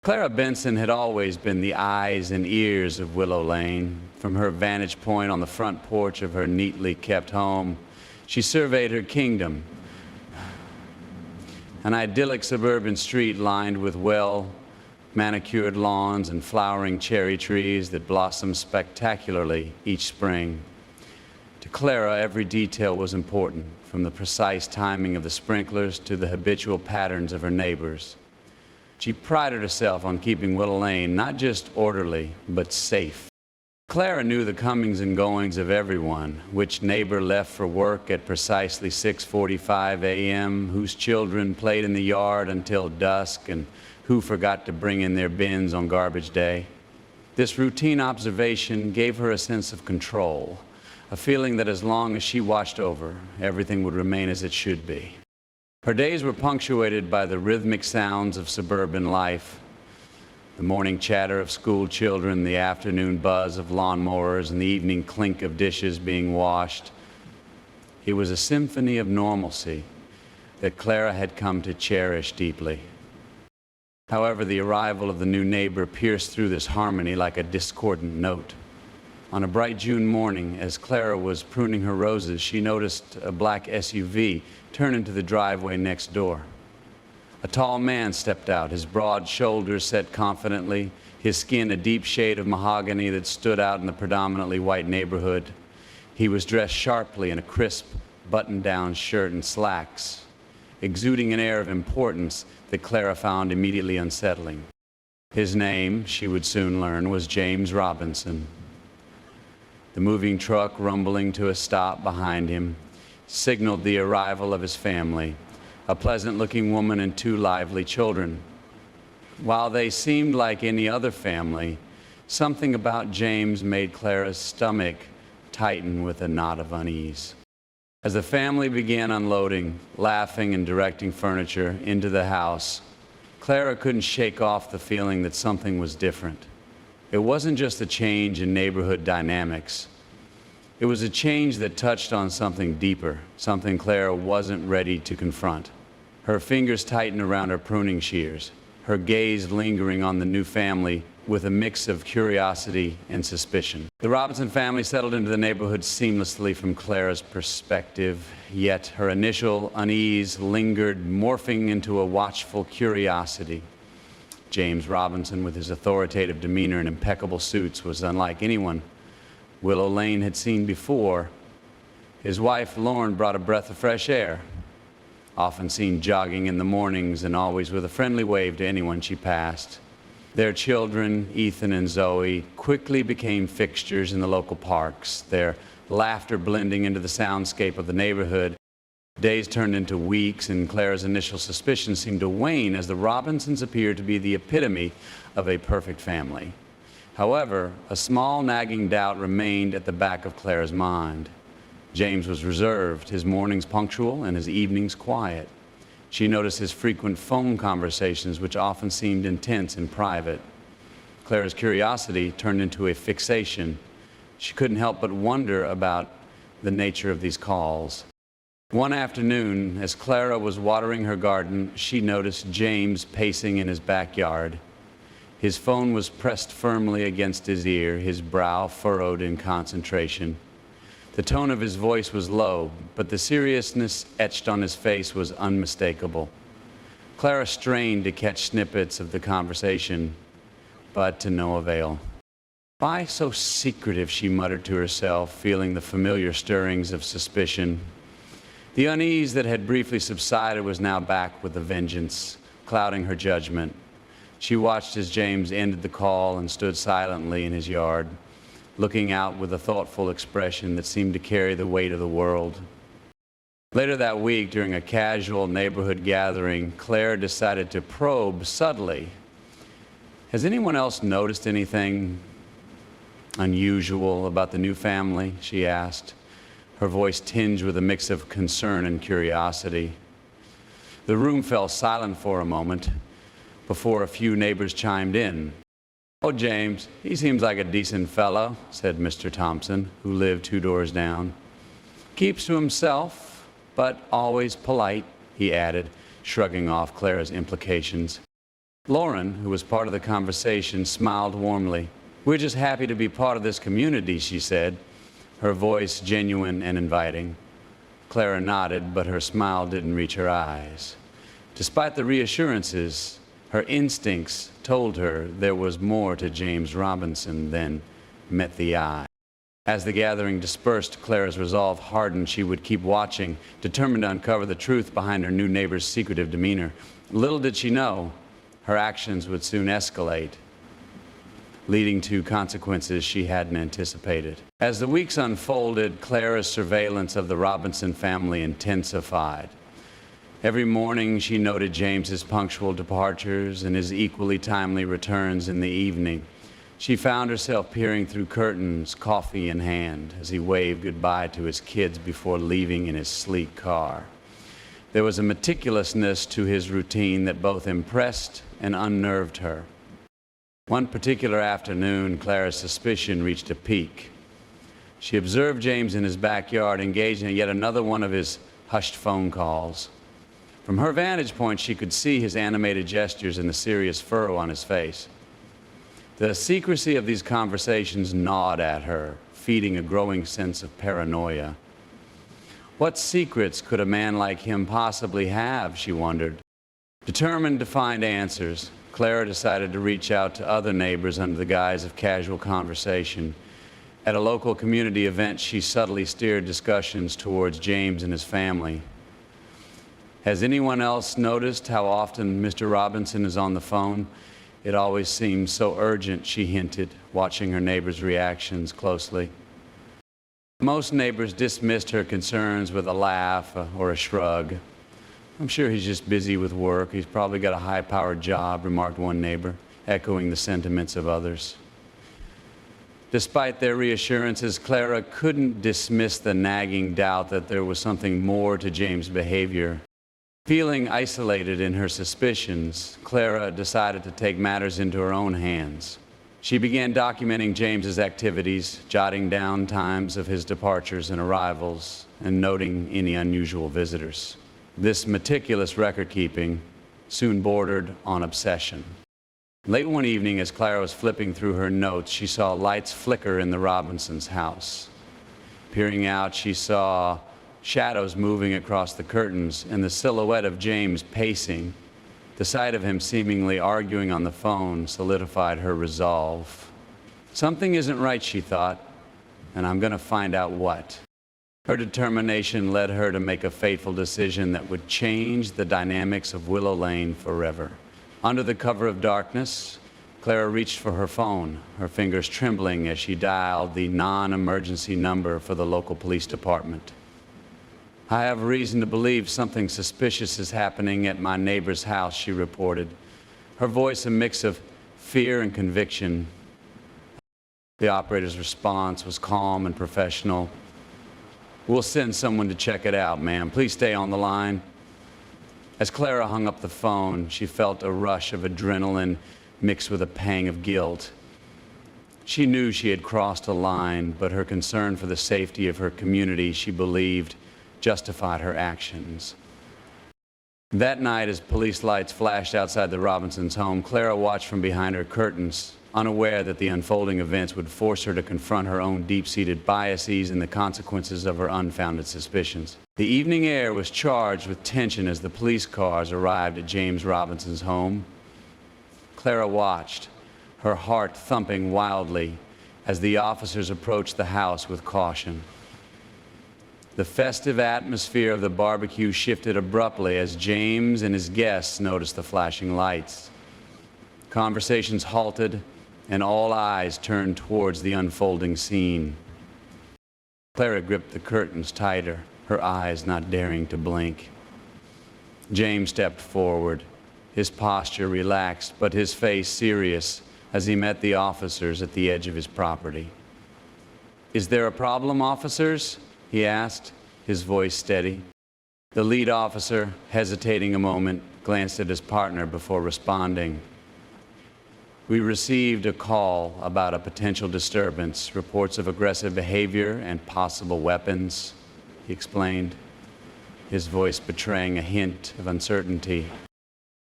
Clara Benson had always been the eyes and ears of Willow Lane. From her vantage point on the front porch of her neatly kept home, she surveyed her kingdom. An idyllic suburban street lined with well-manicured lawns and flowering cherry trees that blossomed spectacularly each spring. To Clara, every detail was important, from the precise timing of the sprinklers to the habitual patterns of her neighbors. She prided herself on keeping Willow Lane not just orderly, but safe. Clara knew the comings and goings of everyone, which neighbor left for work at precisely 6:45 a.m., whose children played in the yard until dusk, and who forgot to bring in their bins on garbage day. This routine observation gave her a sense of control, a feeling that as long as she watched over, everything would remain as it should be. Her days were punctuated by the rhythmic sounds of suburban life, the morning chatter of school children, the afternoon buzz of lawnmowers, and the evening clink of dishes being washed. It was a symphony of normalcy that Clara had come to cherish deeply. However, the arrival of the new neighbor pierced through this harmony like a discordant note. On a bright June morning, as Clara was pruning her roses, she noticed a black SUV turn into the driveway next door. A tall man stepped out, his broad shoulders set confidently, his skin a deep shade of mahogany that stood out in the predominantly white neighborhood. He was dressed sharply in a crisp, button-down shirt and slacks, exuding an air of importance that Clara found immediately unsettling. His name, she would soon learn, was James Robinson. The moving truck, rumbling to a stop behind him, signaled the arrival of his family, a pleasant-looking woman and two lively children. While they seemed like any other family, something about James made Clara's stomach tighten with a knot of unease. As the family began unloading, laughing, and directing furniture into the house, Clara couldn't shake off the feeling that something was different. It wasn't just a change in neighborhood dynamics. It was a change that touched on something deeper, something Clara wasn't ready to confront. Her fingers tightened around her pruning shears, her gaze lingering on the new family with a mix of curiosity and suspicion. The Robinson family settled into the neighborhood seamlessly from Clara's perspective, yet her initial unease lingered, morphing into a watchful curiosity. James Robinson, with his authoritative demeanor and impeccable suits, was unlike anyone Willow Lane had seen before. His wife, Lauren, brought a breath of fresh air, often seen jogging in the mornings and always with a friendly wave to anyone she passed. Their children, Ethan and Zoe, quickly became fixtures in the local parks, their laughter blending into the soundscape of the neighborhood. Days turned into weeks, and Clara's initial suspicions seemed to wane as the Robinsons appeared to be the epitome of a perfect family. However, a small nagging doubt remained at the back of Clara's mind. James was reserved, his mornings punctual and his evenings quiet. She noticed his frequent phone conversations, which often seemed intense and private. Clara's curiosity turned into a fixation. She couldn't help but wonder about the nature of these calls. One afternoon, as Clara was watering her garden, she noticed James pacing in his backyard. His phone was pressed firmly against his ear, his brow furrowed in concentration. The tone of his voice was low, but the seriousness etched on his face was unmistakable. Clara strained to catch snippets of the conversation, but to no avail. "Why so secretive?" she muttered to herself, feeling the familiar stirrings of suspicion. The unease that had briefly subsided was now back with a vengeance, clouding her judgment. She watched as James ended the call and stood silently in his yard, looking out with a thoughtful expression that seemed to carry the weight of the world. Later that week, during a casual neighborhood gathering, Claire decided to probe subtly. "Has anyone else noticed anything unusual about the new family?" she asked, her voice tinged with a mix of concern and curiosity. The room fell silent for a moment before a few neighbors chimed in. "Oh, James, he seems like a decent fellow," said Mr. Thompson, who lived 2 doors down. "Keeps to himself, but always polite," he added, shrugging off Clara's implications. Lauren, who was part of the conversation, smiled warmly. "We're just happy to be part of this community," she said, her voice genuine and inviting. Clara nodded, but her smile didn't reach her eyes. Despite the reassurances, her instincts told her there was more to James Robinson than met the eye. As the gathering dispersed, Clara's resolve hardened. She would keep watching, determined to uncover the truth behind her new neighbor's secretive demeanor. Little did she know, her actions would soon escalate, leading to consequences she hadn't anticipated. As the weeks unfolded, Clara's surveillance of the Robinson family intensified. Every morning, she noted James's punctual departures and his equally timely returns in the evening. She found herself peering through curtains, coffee in hand, as he waved goodbye to his kids before leaving in his sleek car. There was a meticulousness to his routine that both impressed and unnerved her. One particular afternoon, Clara's suspicion reached a peak. She observed James in his backyard, engaged in yet another one of his hushed phone calls. From her vantage point, she could see his animated gestures and the serious furrow on his face. The secrecy of these conversations gnawed at her, feeding a growing sense of paranoia. What secrets could a man like him possibly have, she wondered. Determined to find answers, Clara decided to reach out to other neighbors under the guise of casual conversation. At a local community event, she subtly steered discussions towards James and his family. "Has anyone else noticed how often Mr. Robinson is on the phone? It always seems so urgent," she hinted, watching her neighbors' reactions closely. Most neighbors dismissed her concerns with a laugh or a shrug. "I'm sure he's just busy with work. He's probably got a high-powered job," remarked one neighbor, echoing the sentiments of others. Despite their reassurances, Clara couldn't dismiss the nagging doubt that there was something more to James' behavior. Feeling isolated in her suspicions, Clara decided to take matters into her own hands. She began documenting James's activities, jotting down times of his departures and arrivals, and noting any unusual visitors. This meticulous record-keeping soon bordered on obsession. Late one evening, as Clara was flipping through her notes, she saw lights flicker in the Robinsons' house. Peering out, she saw shadows moving across the curtains and the silhouette of James pacing. The sight of him seemingly arguing on the phone solidified her resolve. Something isn't right, she thought, and I'm going to find out what. Her determination led her to make a fateful decision that would change the dynamics of Willow Lane forever. Under the cover of darkness, Clara reached for her phone, her fingers trembling as she dialed the non-emergency number for the local police department. "I have reason to believe something suspicious is happening at my neighbor's house," she reported, her voice a mix of fear and conviction. The operator's response was calm and professional. "We'll send someone to check it out, ma'am. Please stay on the line." As Clara hung up the phone, she felt a rush of adrenaline mixed with a pang of guilt. She knew she had crossed a line, but her concern for the safety of her community, she believed, justified her actions. That night, as police lights flashed outside the Robinsons' home, Clara watched from behind her curtains, unaware that the unfolding events would force her to confront her own deep-seated biases and the consequences of her unfounded suspicions. The evening air was charged with tension as the police cars arrived at James Robinson's home. Clara watched, her heart thumping wildly, as the officers approached the house with caution. The festive atmosphere of the barbecue shifted abruptly as James and his guests noticed the flashing lights. Conversations halted, and all eyes turned towards the unfolding scene. Clara gripped the curtains tighter, her eyes not daring to blink. James stepped forward, his posture relaxed, but his face serious as he met the officers at the edge of his property. "Is there a problem, officers?" he asked, his voice steady. The lead officer, hesitating a moment, glanced at his partner before responding. "We received a call about a potential disturbance, reports of aggressive behavior and possible weapons," he explained, his voice betraying a hint of uncertainty.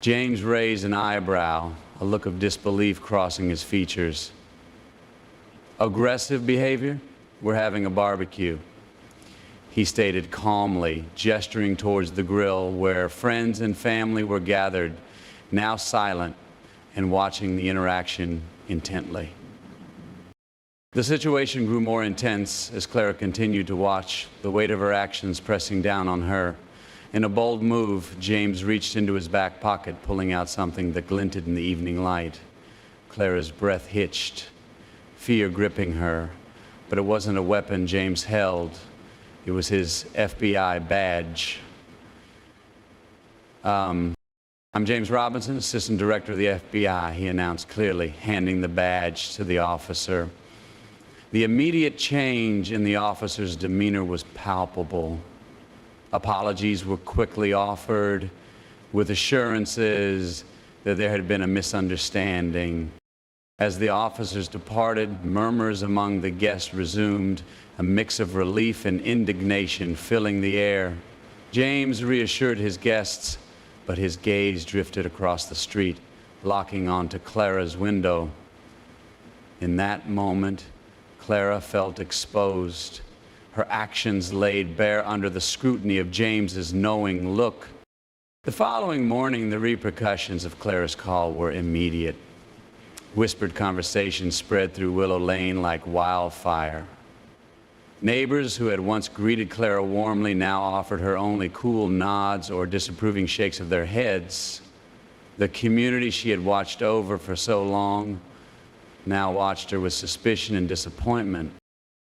James raised an eyebrow, a look of disbelief crossing his features. Aggressive behavior? We're having a barbecue, he stated calmly, gesturing towards the grill where friends and family were gathered, now silent and watching the interaction intently. The situation grew more intense as Clara continued to watch, the weight of her actions pressing down on her. In a bold move, James reached into his back pocket, pulling out something that glinted in the evening light. Clara's breath hitched, fear gripping her, but it wasn't a weapon James held. It was his FBI badge. I'm James Robinson, Assistant Director of the FBI, he announced clearly, handing the badge to the officer. The immediate change in the officer's demeanor was palpable. Apologies were quickly offered, with assurances that there had been a misunderstanding. As the officers departed, murmurs among the guests resumed, a mix of relief and indignation filling the air. James reassured his guests, but his gaze drifted across the street, locking onto Clara's window. In that moment, Clara felt exposed, her actions laid bare under the scrutiny of James's knowing look. The following morning, the repercussions of Clara's call were immediate. Whispered conversations spread through Willow Lane like wildfire. Neighbors who had once greeted Clara warmly now offered her only cool nods or disapproving shakes of their heads. The community she had watched over for so long now watched her with suspicion and disappointment.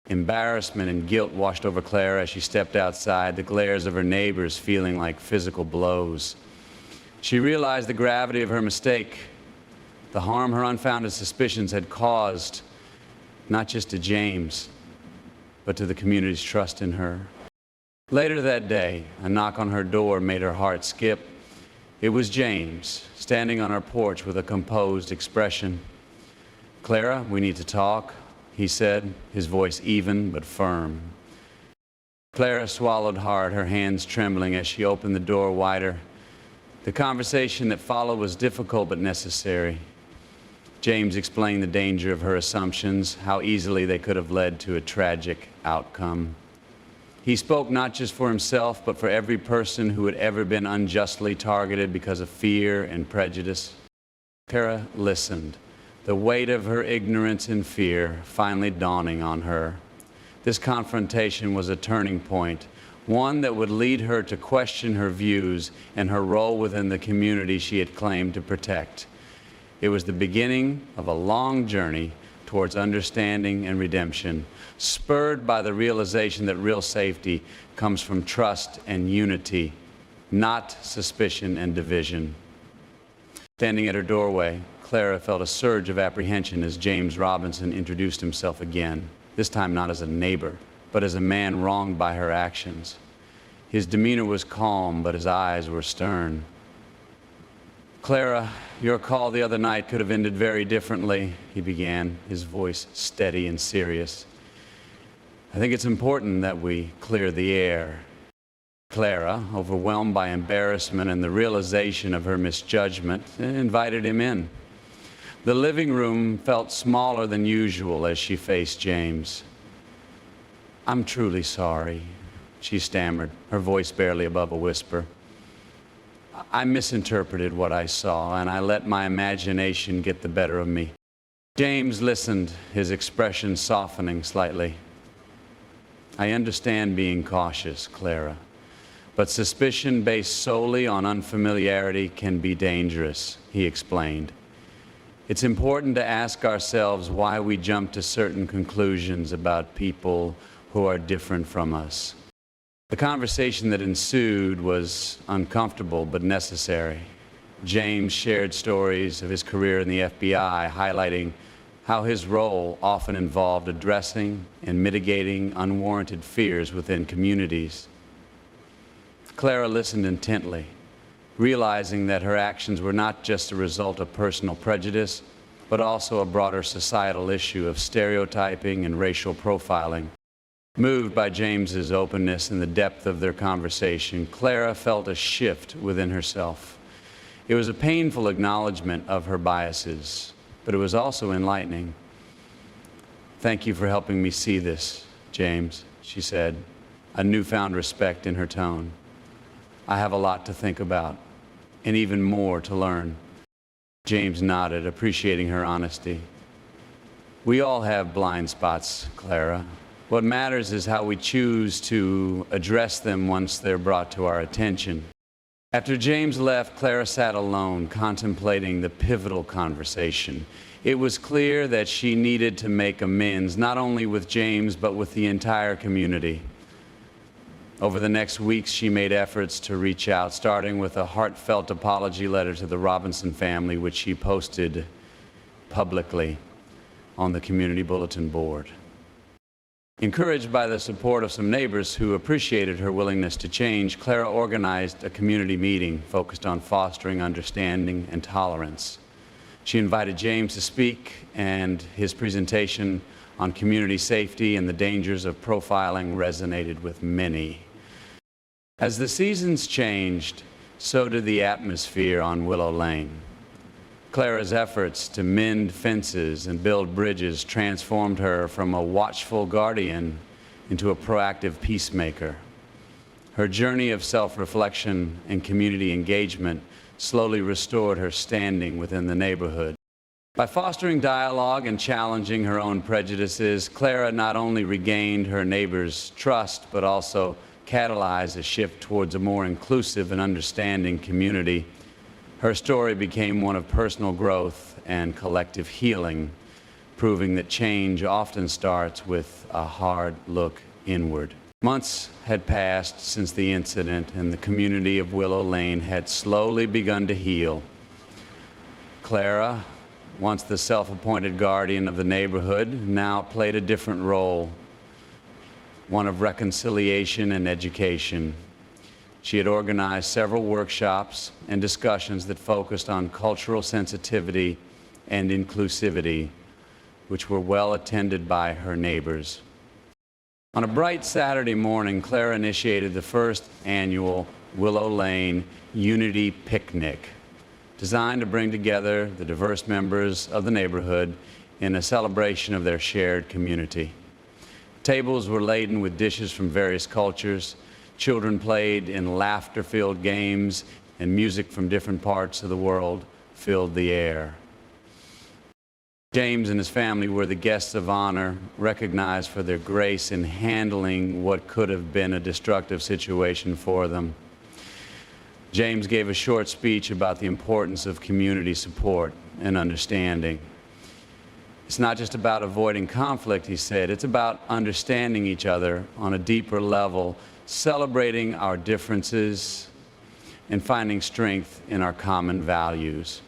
Embarrassment and guilt washed over Clara as she stepped outside, the glares of her neighbors feeling like physical blows. She realized the gravity of her mistake, the harm her unfounded suspicions had caused, not just to James, but to the community's trust in her. Later that day, a knock on her door made her heart skip. It was James, standing on her porch with a composed expression. "Clara, we need to talk," he said, his voice even but firm. Clara swallowed hard, her hands trembling as she opened the door wider. The conversation that followed was difficult but necessary. James explained the danger of her assumptions, how easily they could have led to a tragic outcome. He spoke not just for himself, but for every person who had ever been unjustly targeted because of fear and prejudice. Clara listened, the weight of her ignorance and fear finally dawning on her. This confrontation was a turning point, one that would lead her to question her views and her role within the community she had claimed to protect. It was the beginning of a long journey towards understanding and redemption, spurred by the realization that real safety comes from trust and unity, not suspicion and division. Standing at her doorway, Clara felt a surge of apprehension as James Robinson introduced himself again, this time not as a neighbor, but as a man wronged by her actions. His demeanor was calm, but his eyes were stern. "Clara, your call the other night could have ended very differently," he began, his voice steady and serious. "I think it's important that we clear the air." Clara, overwhelmed by embarrassment and the realization of her misjudgment, invited him in. The living room felt smaller than usual as she faced James. "I'm truly sorry," she stammered, her voice barely above a whisper. "I misinterpreted what I saw, and I let my imagination get the better of me." James listened, his expression softening slightly. "I understand being cautious, Clara, but suspicion based solely on unfamiliarity can be dangerous," he explained. "It's important to ask ourselves why we jump to certain conclusions about people who are different from us." The conversation that ensued was uncomfortable but necessary. James shared stories of his career in the FBI, highlighting how his role often involved addressing and mitigating unwarranted fears within communities. Clara listened intently, realizing that her actions were not just a result of personal prejudice, but also a broader societal issue of stereotyping and racial profiling. Moved by James's openness and the depth of their conversation, Clara felt a shift within herself. It was a painful acknowledgement of her biases, but it was also enlightening. "Thank you for helping me see this, James," she said, a newfound respect in her tone. "I have a lot to think about, and even more to learn." James nodded, appreciating her honesty. "We all have blind spots, Clara. What matters is how we choose to address them once they're brought to our attention." After James left, Clara sat alone, contemplating the pivotal conversation. It was clear that she needed to make amends, not only with James, but with the entire community. Over the next weeks, she made efforts to reach out, starting with a heartfelt apology letter to the Robinson family, which she posted publicly on the community bulletin board. Encouraged by the support of some neighbors who appreciated her willingness to change, Clara organized a community meeting focused on fostering understanding and tolerance. She invited James to speak, and his presentation on community safety and the dangers of profiling resonated with many. As the seasons changed, so did the atmosphere on Willow Lane. Clara's efforts to mend fences and build bridges transformed her from a watchful guardian into a proactive peacemaker. Her journey of self-reflection and community engagement slowly restored her standing within the neighborhood. By fostering dialogue and challenging her own prejudices, Clara not only regained her neighbors' trust, but also catalyzed a shift towards a more inclusive and understanding community. Her story became one of personal growth and collective healing, proving that change often starts with a hard look inward. Months had passed since the incident, and the community of Willow Lane had slowly begun to heal. Clara, once the self-appointed guardian of the neighborhood, now played a different role, one of reconciliation and education. She had organized several workshops and discussions that focused on cultural sensitivity and inclusivity, which were well attended by her neighbors. On a bright Saturday morning, Clara initiated the first annual Willow Lane Unity Picnic, designed to bring together the diverse members of the neighborhood in a celebration of their shared community. Tables were laden with dishes from various cultures. Children played in laughter-filled games, and music from different parts of the world filled the air. James and his family were the guests of honor, recognized for their grace in handling what could have been a destructive situation for them. James gave a short speech about the importance of community support and understanding. "It's not just about avoiding conflict," he said. "It's about understanding each other on a deeper level, celebrating our differences, and finding strength in our common values."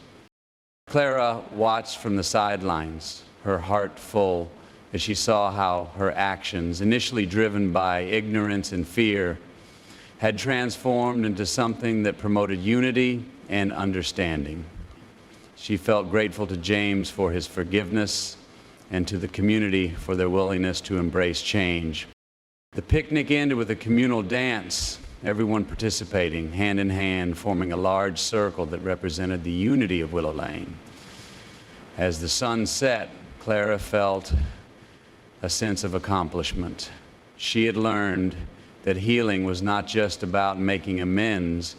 Clara watched from the sidelines, her heart full, as she saw how her actions, initially driven by ignorance and fear, had transformed into something that promoted unity and understanding. She felt grateful to James for his forgiveness and to the community for their willingness to embrace change. The picnic ended with a communal dance, everyone participating, hand in hand, forming a large circle that represented the unity of Willow Lane. As the sun set, Clara felt a sense of accomplishment. She had learned that healing was not just about making amends,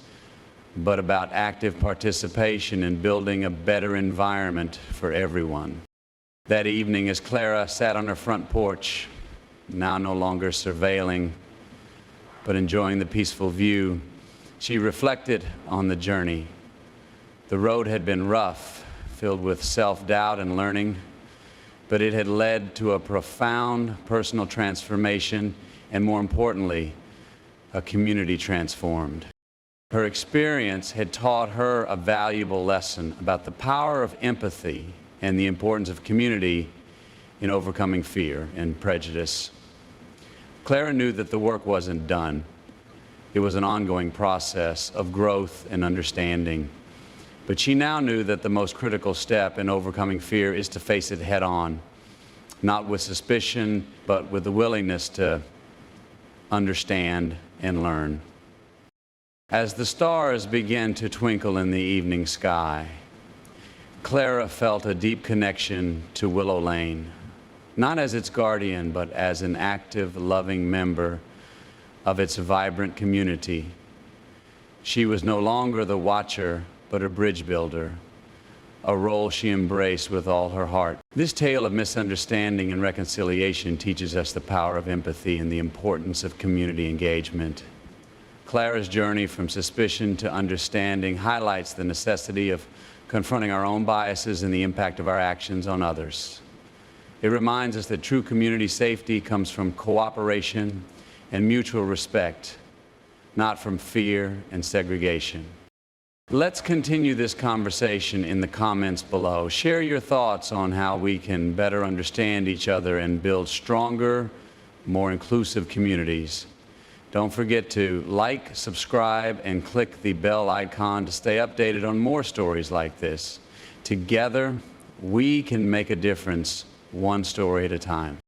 but about active participation in building a better environment for everyone. That evening, as Clara sat on her front porch, now no longer surveilling, but enjoying the peaceful view, she reflected on the journey. The road had been rough, filled with self-doubt and learning, but it had led to a profound personal transformation and, more importantly, a community transformed. Her experience had taught her a valuable lesson about the power of empathy and the importance of community in overcoming fear and prejudice. Clara knew that the work wasn't done. It was an ongoing process of growth and understanding. But she now knew that the most critical step in overcoming fear is to face it head on, not with suspicion, but with the willingness to understand and learn. As the stars began to twinkle in the evening sky, Clara felt a deep connection to Willow Lane, not as its guardian, but as an active, loving member of its vibrant community. She was no longer the watcher, but a bridge builder, a role she embraced with all her heart. This tale of misunderstanding and reconciliation teaches us the power of empathy and the importance of community engagement. Clara's journey from suspicion to understanding highlights the necessity of confronting our own biases and the impact of our actions on others. It reminds us that true community safety comes from cooperation and mutual respect, not from fear and segregation. Let's continue this conversation in the comments below. Share your thoughts on how we can better understand each other and build stronger, more inclusive communities. Don't forget to like, subscribe, and click the bell icon to stay updated on more stories like this. Together, we can make a difference, one story at a time.